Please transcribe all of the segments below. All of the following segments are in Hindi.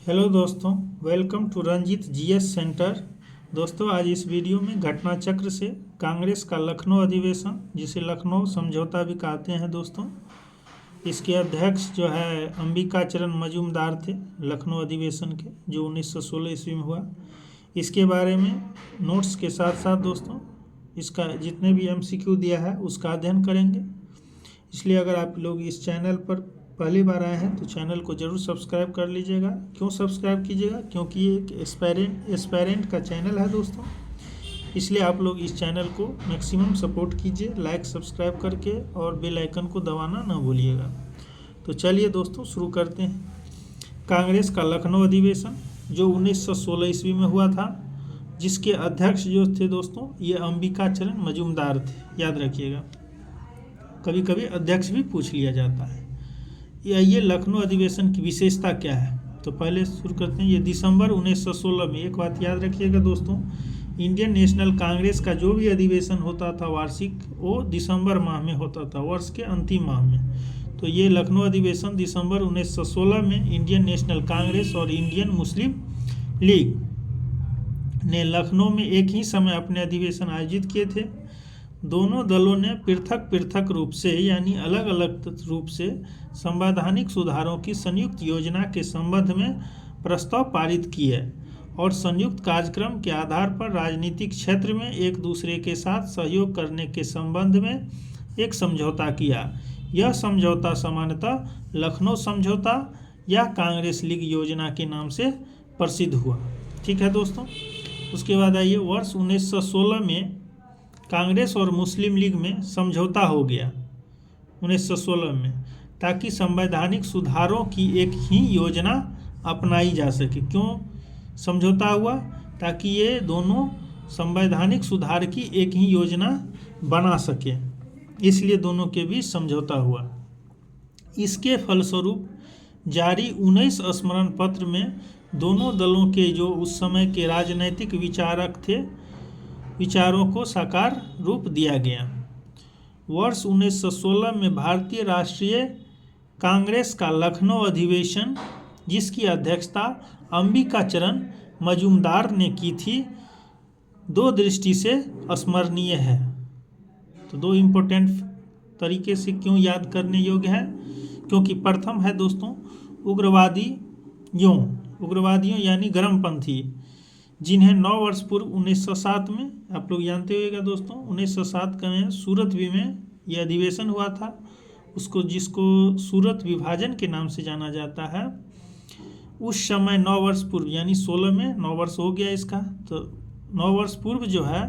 हेलो दोस्तों, welcome to Ranjit GS centre. दोस्तों, आज इस वीडियो में घटना चक्र से कांग्रेस का लखनऊ अधिवेशन, जिसे लखनऊ समझौता भी कहते हैं दोस्तों, इसके अध्यक्ष जो है अंबिका चरण मजूमदार थे लखनऊ अधिवेशन के, जो 1916 ईस्वी में हुआ। इसके बारे में नोट्स के साथ साथ दोस्तों इसका जितने भी एमसीक्यू दिया है उसका अध्ययन करेंगे। इसलिए अगर आप लोग इस चैनल पर पहली बार आए हैं तो चैनल को ज़रूर सब्सक्राइब कर लीजिएगा। क्यों सब्सक्राइब कीजिएगा? क्योंकि ये एक एस्पायरेंट का चैनल है दोस्तों, इसलिए आप लोग इस चैनल को मैक्सिमम सपोर्ट कीजिए लाइक सब्सक्राइब करके, और बेल आइकन को दबाना ना भूलिएगा। तो चलिए दोस्तों शुरू करते हैं। कांग्रेस का लखनऊ अधिवेशन जो 1916 ईस्वी में हुआ था, जिसके अध्यक्ष जो थे दोस्तों ये अंबिका चरण मजूमदार थे, याद रखिएगा। कभी कभी अध्यक्ष भी पूछ लिया जाता है। ये लखनऊ अधिवेशन की विशेषता क्या है, तो पहले शुरू करते हैं। ये दिसंबर 1916 में, एक बात याद रखिएगा दोस्तों, इंडियन नेशनल कांग्रेस का जो भी अधिवेशन होता था वार्षिक, वो दिसंबर माह में होता था, वर्ष के अंतिम माह में। तो ये लखनऊ अधिवेशन दिसंबर 1916 में इंडियन नेशनल कांग्रेस और इंडियन मुस्लिम लीग ने लखनऊ में एक ही समय अपने अधिवेशन आयोजित किए थे। दोनों दलों ने पृथक पृथक रूप से, यानी अलग अलग रूप से, संवैधानिक सुधारों की संयुक्त योजना के संबंध में प्रस्ताव पारित किए और संयुक्त कार्यक्रम के आधार पर राजनीतिक क्षेत्र में एक दूसरे के साथ सहयोग करने के संबंध में एक समझौता किया। यह समझौता सामान्यतः लखनऊ समझौता या कांग्रेस लीग योजना के नाम से प्रसिद्ध हुआ। ठीक है दोस्तों। उसके बाद आइए, वर्ष 1916 में कांग्रेस और मुस्लिम लीग में समझौता हो गया 1916 में, ताकि संवैधानिक सुधारों की एक ही योजना अपनाई जा सके। क्यों समझौता हुआ? ताकि ये दोनों संवैधानिक सुधार की एक ही योजना बना सके, इसलिए दोनों के बीच समझौता हुआ। इसके फलस्वरूप जारी 19 स्मरण पत्र में दोनों दलों के जो उस समय के राजनैतिक विचारक थे, विचारों को साकार रूप दिया गया। वर्ष 1916 में भारतीय राष्ट्रीय कांग्रेस का लखनऊ अधिवेशन, जिसकी अध्यक्षता अंबिका चरण मजूमदार ने की थी, दो दृष्टि से स्मरणीय है। तो दो इम्पोर्टेंट तरीके से क्यों याद करने योग्य है? क्योंकि प्रथम है दोस्तों उग्रवादियों यानी गर्मपंथी, जिन्हें 9 वर्ष पूर्व 1907 में, आप लोग जानते होइएगा दोस्तों, 1907 का में सूरत में यह अधिवेशन हुआ था, जिसको सूरत विभाजन के नाम से जाना जाता है। उस समय 9 वर्ष पूर्व, यानी 16 में 9 वर्ष हो गया इसका, तो 9 वर्ष पूर्व जो है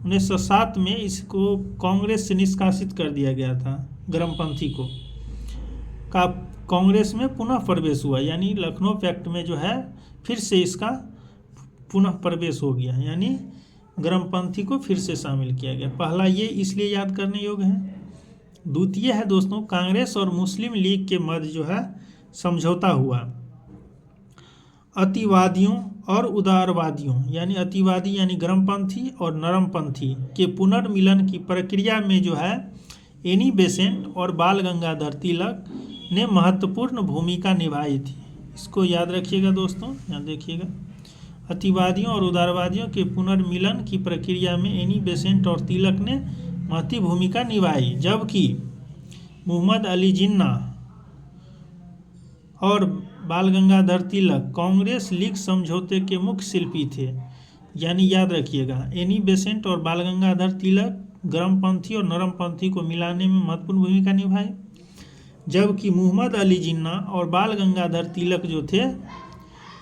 1907 में इसको कांग्रेस से निष्कासित कर दिया गया था। गर्मपंथी को का कांग्रेस में पुनः प्रवेश हुआ, यानी लखनऊ पैक्ट में जो है फिर से इसका पुनः प्रवेश हो गया, यानी गर्मपंथी को फिर से शामिल किया गया। पहला ये इसलिए याद करने योग्य है। द्वितीय है दोस्तों, कांग्रेस और मुस्लिम लीग के मध्य जो है समझौता हुआ। अतिवादियों और उदारवादियों, यानी अतिवादी यानी गर्मपंथी और नरमपंथी के पुनर्मिलन की प्रक्रिया में जो है एनी बेसेंट और बाल गंगाधर तिलक ने महत्वपूर्ण भूमिका निभाई थी। इसको याद रखिएगा दोस्तों, यहाँ देखिएगा। अतिवादियों और उदारवादियों के पुनर्मिलन की प्रक्रिया में एनी बेसेंट और तिलक ने महत्वपूर्ण भूमिका निभाई, जबकि मोहम्मद अली जिन्ना और बाल गंगाधर तिलक कांग्रेस लीग समझौते के मुख्य शिल्पी थे। यानी याद रखिएगा, एनी बेसेंट और बाल गंगाधर तिलक गर्मपंथी और नरमपंथी को मिलाने में महत्वपूर्ण भूमिका निभाई, जबकि मोहम्मद अली जिन्ना और बाल गंगाधर तिलक जो थे,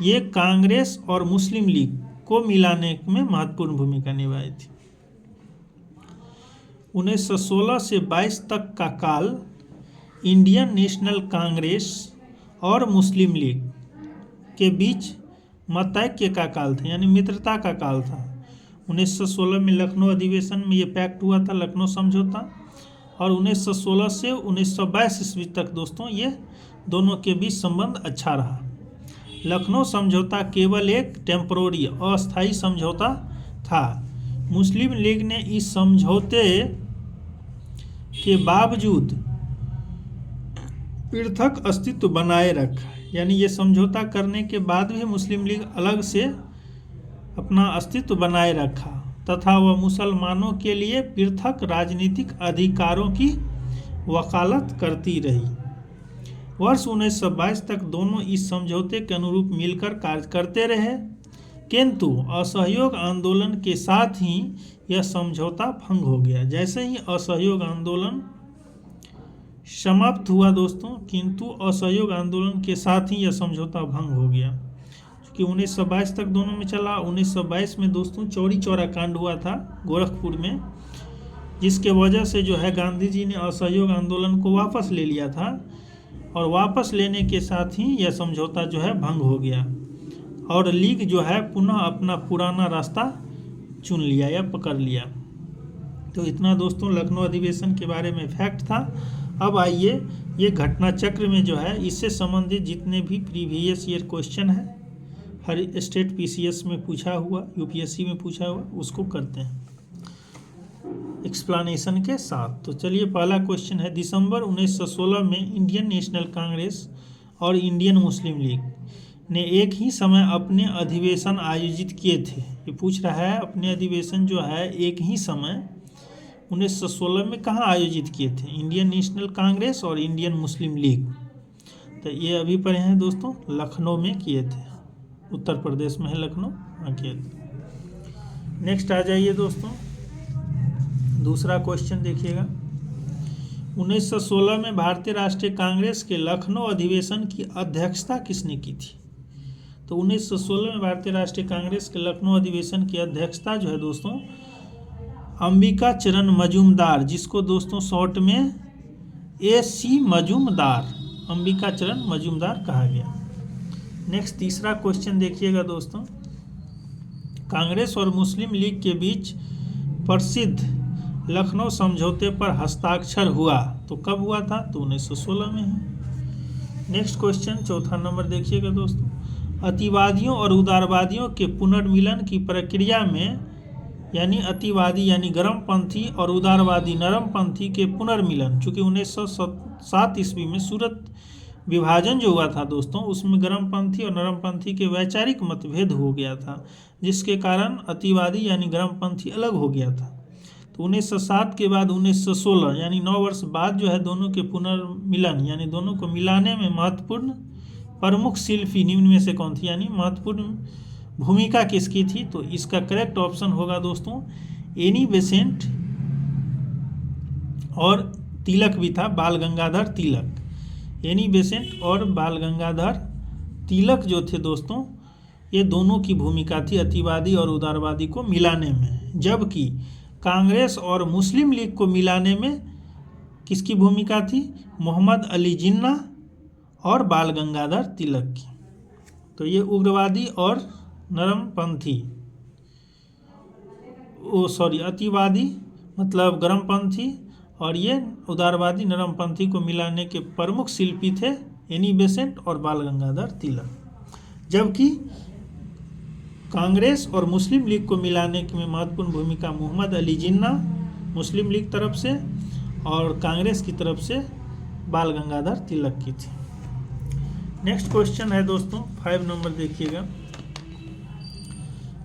ये कांग्रेस और मुस्लिम लीग को मिलाने में महत्वपूर्ण भूमिका निभाई थी। 1916 से 22 तक का काल इंडियन नेशनल कांग्रेस और मुस्लिम लीग के बीच मतैक्य का काल था, यानी मित्रता का काल था। 1916 में लखनऊ अधिवेशन में ये पैक्ट हुआ था, लखनऊ समझौता, और 1916 से 1922 ईस्वी तक दोस्तों ये दोनों के बीच संबंध अच्छा रहा। लखनऊ समझौता केवल एक टेम्परोरी, अस्थायी समझौता था। मुस्लिम लीग ने इस समझौते के बावजूद पृथक अस्तित्व बनाए रखा है। यानी ये समझौता करने के बाद भी मुस्लिम लीग अलग से अपना अस्तित्व बनाए रखा तथा वह मुसलमानों के लिए पृथक राजनीतिक अधिकारों की वकालत करती रही। वर्ष 1922 तक दोनों इस समझौते के अनुरूप मिलकर कार्य करते रहे, किंतु असहयोग आंदोलन के साथ ही यह समझौता भंग हो गया। जैसे ही असहयोग आंदोलन समाप्त हुआ दोस्तों, किंतु असहयोग आंदोलन के साथ ही यह समझौता भंग हो गया, क्योंकि 1922 तक दोनों में चला। 1922 में दोस्तों चौरी चौरा कांड हुआ था गोरखपुर में, जिसके वजह से जो है गांधी जी ने असहयोग आंदोलन को वापस ले लिया था, और वापस लेने के साथ ही यह समझौता जो है भंग हो गया और लीग जो है पुनः अपना पुराना रास्ता चुन लिया या पकड़ लिया। तो इतना दोस्तों लखनऊ अधिवेशन के बारे में फैक्ट था। अब आइए ये घटना चक्र में जो है इससे संबंधित जितने भी प्रीवियस ईयर क्वेश्चन है, हर स्टेट पीसीएस में पूछा हुआ, यूपीएससी में पूछा हुआ, उसको करते हैं एक्सप्लेनेशन के साथ। तो चलिए पहला क्वेश्चन है, दिसंबर 1916 में इंडियन नेशनल कांग्रेस और इंडियन मुस्लिम लीग ने एक ही समय अपने अधिवेशन आयोजित किए थे। ये पूछ रहा है अपने अधिवेशन जो है एक ही समय 1916 में कहाँ आयोजित किए थे, इंडियन नेशनल कांग्रेस और इंडियन मुस्लिम लीग। तो ये अभी पढ़े हैं दोस्तों, लखनऊ में किए थे, उत्तर प्रदेश में है लखनऊ, वहाँ किए थे। नेक्स्ट आ जाइए दोस्तों, दूसरा क्वेश्चन देखिएगा। 1916 में भारतीय राष्ट्रीय कांग्रेस के लखनऊ अधिवेशन की अध्यक्षता किसने की थी? तो 1916 में भारतीय राष्ट्रीय कांग्रेस के लखनऊ अधिवेशन की अध्यक्षता जो है दोस्तों अंबिका चरण मजूमदार, जिसको दोस्तों शॉर्ट में AC मजूमदार, अंबिका चरण मजूमदार कहा गया। नेक्स्ट तीसरा क्वेश्चन देखिएगा दोस्तों, कांग्रेस और मुस्लिम लीग के बीच प्रसिद्ध लखनऊ समझौते पर हस्ताक्षर हुआ तो कब हुआ था? तो 1916 में है। नेक्स्ट क्वेश्चन चौथा नंबर देखिएगा दोस्तों, अतिवादियों और उदारवादियों के पुनर्मिलन की प्रक्रिया में, यानी अतिवादी यानी गर्मपंथी और उदारवादी नरमपंथी के पुनर्मिलन, चूँकि 1907 ईस्वी में सूरत विभाजन जो हुआ था दोस्तों, उसमें गर्मपंथी और नरमपंथी के वैचारिक मतभेद हो गया था, जिसके कारण अतिवादी यानी गर्मपंथी अलग हो गया था। तो 1907 के बाद 1916 यानी 9 वर्ष बाद जो है दोनों के पुनर्मिलन यानी दोनों को मिलाने में महत्वपूर्ण प्रमुख शिल्पी निम्न में से कौन थी, यानी महत्वपूर्ण भूमिका किसकी थी? तो इसका करेक्ट ऑप्शन होगा दोस्तों एनी बेसेंट, और तिलक भी था, बाल गंगाधर तिलक। एनी बेसेंट और बाल गंगाधर तिलक जो थे दोस्तों, ये दोनों की भूमिका थी अतिवादी और उदारवादी को मिलाने में, जबकि कांग्रेस और मुस्लिम लीग को मिलाने में किसकी भूमिका थी? मोहम्मद अली जिन्ना और बाल गंगाधर तिलक की। तो ये उग्रवादी और नरमपंथी, अतिवादी मतलब गर्मपंथी और ये उदारवादी नरमपंथी को मिलाने के प्रमुख शिल्पी थे एनी बेसेंट और बाल गंगाधर तिलक, जबकि कांग्रेस और मुस्लिम लीग को मिलाने में महत्वपूर्ण भूमिका मोहम्मद अली जिन्ना मुस्लिम लीग तरफ से और कांग्रेस की तरफ से बाल गंगाधर तिलक की थी। नेक्स्ट क्वेश्चन है दोस्तों 5 नंबर देखिएगा,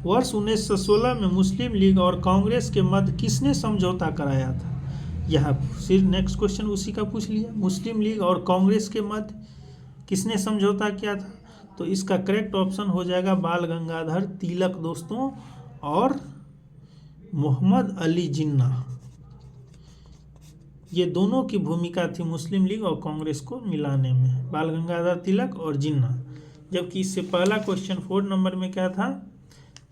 वर्ष 1916 में मुस्लिम लीग और कांग्रेस के मध्य किसने समझौता कराया था? यहाँ फिर नेक्स्ट क्वेश्चन उसी का पूछ लिया, मुस्लिम लीग और कांग्रेस के मध्य किसने समझौता किया था? तो इसका करेक्ट ऑप्शन हो जाएगा बाल गंगाधर तिलक दोस्तों और मोहम्मद अली जिन्ना। ये दोनों की भूमिका थी मुस्लिम लीग और कांग्रेस को मिलाने में, बाल गंगाधर तिलक और जिन्ना। जबकि इससे पहला क्वेश्चन 4 नंबर में क्या था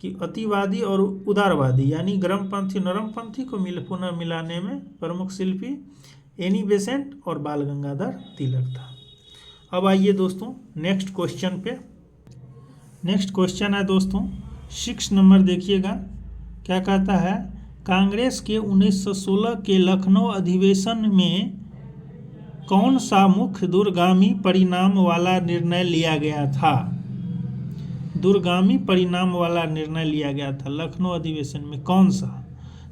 कि अतिवादी और उदारवादी यानी गर्मपंथी नरमपंथी को पुनः मिलाने में प्रमुख शिल्पी एनी बेसेंट और बाल गंगाधर तिलक था। अब आइए दोस्तों नेक्स्ट क्वेश्चन पे। नेक्स्ट क्वेश्चन है दोस्तों 6 नंबर देखिएगा, क्या कहता है, कांग्रेस के 1916 के लखनऊ अधिवेशन में कौन सा मुख्य दूरगामी परिणाम वाला निर्णय लिया गया था? दूरगामी परिणाम वाला निर्णय लिया गया था लखनऊ अधिवेशन में, कौन सा?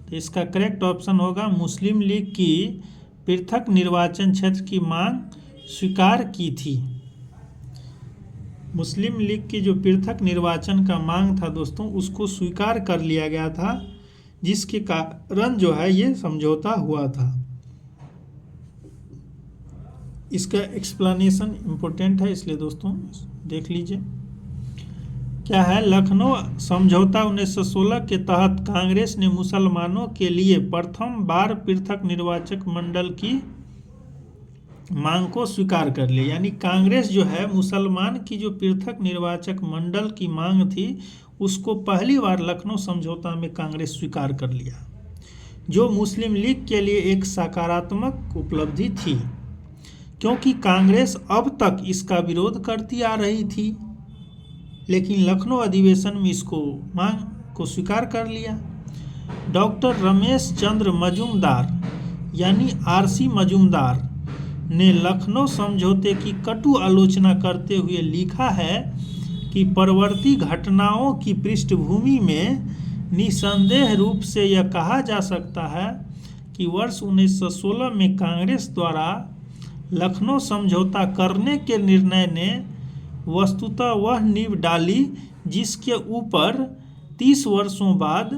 तो इसका करेक्ट ऑप्शन होगा मुस्लिम लीग की पृथक निर्वाचन क्षेत्र की मांग स्वीकार की थी। मुस्लिम लीग के जो पृथक निर्वाचन का मांग था दोस्तों, उसको स्वीकार कर लिया गया था, जिसके कारण जो है ये समझौता हुआ था। इसका एक्सप्लेनेशन इम्पोर्टेंट है, इसलिए दोस्तों देख लीजिए क्या है। लखनऊ समझौता 1916 के तहत कांग्रेस ने मुसलमानों के लिए प्रथम बार पृथक निर्वाचक मंडल की मांग को स्वीकार कर लिया। यानी कांग्रेस जो है मुसलमान की जो पृथक निर्वाचक मंडल की मांग थी, उसको पहली बार लखनऊ समझौता में कांग्रेस स्वीकार कर लिया, जो मुस्लिम लीग के लिए एक सकारात्मक उपलब्धि थी, क्योंकि कांग्रेस अब तक इसका विरोध करती आ रही थी, लेकिन लखनऊ अधिवेशन में इसको मांग को स्वीकार कर लिया। डॉक्टर रमेश चंद्र मजूमदार यानी आरसी मजूमदार ने लखनऊ समझौते की कटु आलोचना करते हुए लिखा है कि परवर्ती घटनाओं की पृष्ठभूमि में निसंदेह रूप से यह कहा जा सकता है कि वर्ष 1916 में कांग्रेस द्वारा लखनऊ समझौता करने के निर्णय ने वस्तुतः वह नींव डाली जिसके ऊपर 30 वर्षों बाद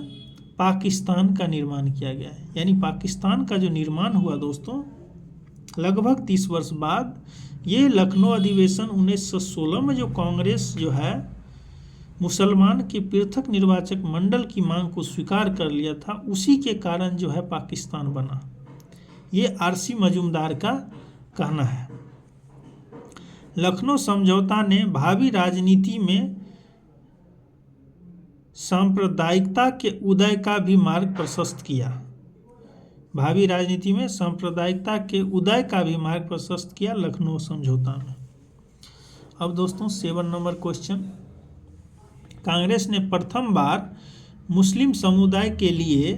पाकिस्तान का निर्माण किया गया है। यानी पाकिस्तान का जो निर्माण हुआ दोस्तों, लगभग 30 वर्ष बाद ये लखनऊ अधिवेशन 1916 में जो कांग्रेस जो है मुसलमान के पृथक निर्वाचक मंडल की मांग को स्वीकार कर लिया था, उसी के कारण जो है पाकिस्तान बना। ये आरसी मजूमदार का कहना है। लखनऊ समझौता ने भावी राजनीति में सांप्रदायिकता के उदय का भी मार्ग प्रशस्त किया। भावी राजनीति में सांप्रदायिकता के उदय का भी मार्ग प्रशस्त किया लखनऊ समझौता में। अब दोस्तों 7 नंबर क्वेश्चन, कांग्रेस ने प्रथम बार मुस्लिम समुदाय के लिए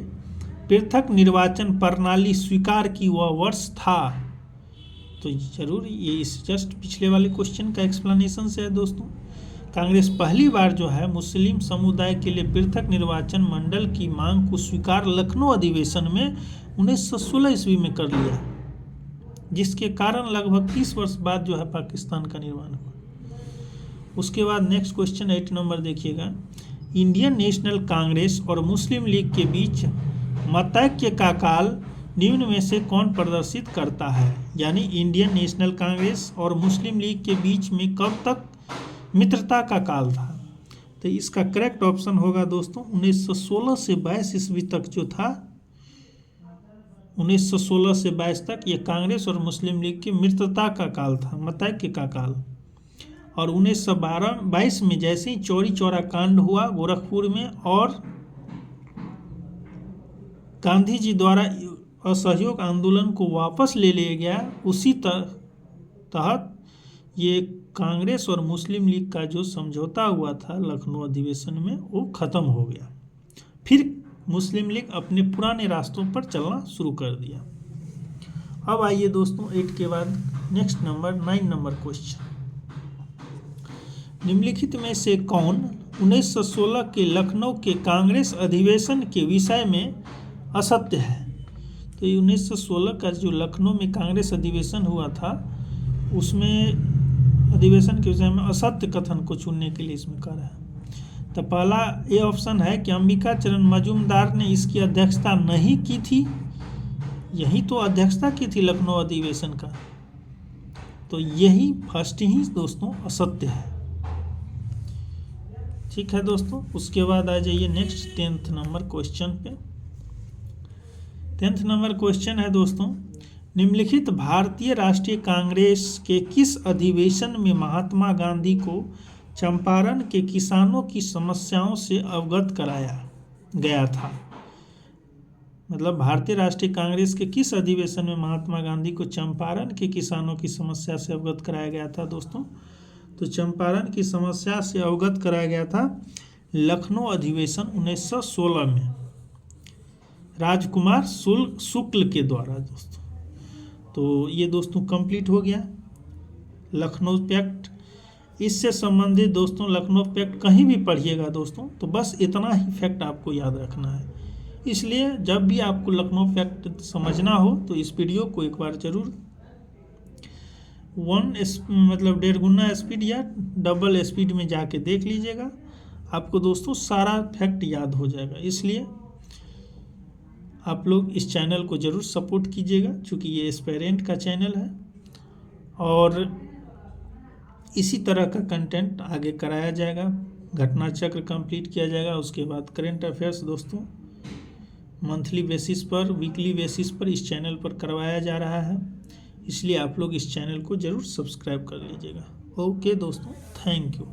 पृथक निर्वाचन प्रणाली स्वीकार की वह वर्ष था। तो जरूर ये इस जस्ट पिछले वाले क्वेश्चन का एक्सप्लेनेशन से है दोस्तों। कांग्रेस पहली बार जो है मुस्लिम समुदाय के लिए पृथक निर्वाचन मंडल की मांग को स्वीकार लखनऊ अधिवेशन में 1916 ईस्वी में कर लिया, जिसके कारण लगभग 30 वर्ष बाद जो है पाकिस्तान का निर्माण हुआ। उसके बाद नेक्स्ट क्वेश्चन 8 नंबर देखिएगा, इंडियन नेशनल कांग्रेस और मुस्लिम लीग के बीच मतैक्य का काल निम्न में से कौन प्रदर्शित करता है। यानी इंडियन नेशनल कांग्रेस और मुस्लिम लीग के बीच में कब तक मित्रता का काल था। तो इसका करेक्ट ऑप्शन होगा दोस्तों 1916 से 22 ईस्वी तक जो था, 1916 से 22 तक ये कांग्रेस और मुस्लिम लीग की मित्रता का काल था, मतैक्य का काल। और 1922 में जैसे ही चौरी चौरा कांड हुआ गोरखपुर में और गांधी जी द्वारा असहयोग आंदोलन को वापस ले लिया गया, उसी तहत ये कांग्रेस और मुस्लिम लीग का जो समझौता हुआ था लखनऊ अधिवेशन में वो ख़त्म हो गया। फिर मुस्लिम लीग अपने पुराने रास्तों पर चलना शुरू कर दिया। अब आइए दोस्तों 8 के बाद नेक्स्ट नंबर 9 नंबर क्वेश्चन, निम्नलिखित में से कौन 1916 के लखनऊ के कांग्रेस अधिवेशन के विषय में असत्य है। तो ये 1916 का जो लखनऊ में कांग्रेस अधिवेशन हुआ था, उसमें अधिवेशन के विषय में असत्य कथन को चुनने के लिए इसमें कहा है। तो पहला ये ऑप्शन है कि अंबिका चरण मजूमदार ने इसकी अध्यक्षता नहीं की थी, यही तो अध्यक्षता की थी लखनऊ अधिवेशन का, तो यही फर्स्ट ही दोस्तों असत्य है। ठीक है दोस्तों, उसके बाद आ जाइए नेक्स्ट 10th नंबर क्वेश्चन पे। 10th नंबर क्वेश्चन है दोस्तों, निम्नलिखित भारतीय राष्ट्रीय कांग्रेस के किस अधिवेशन में महात्मा गांधी को चंपारण के किसानों की समस्याओं से अवगत कराया गया था। मतलब भारतीय राष्ट्रीय कांग्रेस के किस अधिवेशन में महात्मा गांधी को चंपारण के किसानों की समस्या से अवगत कराया गया था दोस्तों। तो चंपारण की समस्या से अवगत कराया गया था लखनऊ अधिवेशन 1916 में राजकुमार शुक्ल के द्वारा दोस्तों। तो ये दोस्तों कंप्लीट हो गया लखनऊ पैक्ट। इससे संबंधित दोस्तों लखनऊ पैक्ट कहीं भी पढ़िएगा दोस्तों, तो बस इतना ही फैक्ट आपको याद रखना है। इसलिए जब भी आपको लखनऊ पैक्ट समझना हो तो इस वीडियो को एक बार ज़रूर मतलब 1.5 गुना स्पीड या डबल स्पीड में जाके देख लीजिएगा, आपको दोस्तों सारा फैक्ट याद हो जाएगा। इसलिए आप लोग इस चैनल को ज़रूर सपोर्ट कीजिएगा, क्योंकि ये एस्पायरेंट का चैनल है और इसी तरह का कंटेंट आगे कराया जाएगा। घटना चक्र कंप्लीट किया जाएगा, उसके बाद करेंट अफेयर्स दोस्तों मंथली बेसिस पर, वीकली बेसिस पर इस चैनल पर करवाया जा रहा है। इसलिए आप लोग इस चैनल को ज़रूर सब्सक्राइब कर लीजिएगा। ओके दोस्तों, थैंक यू।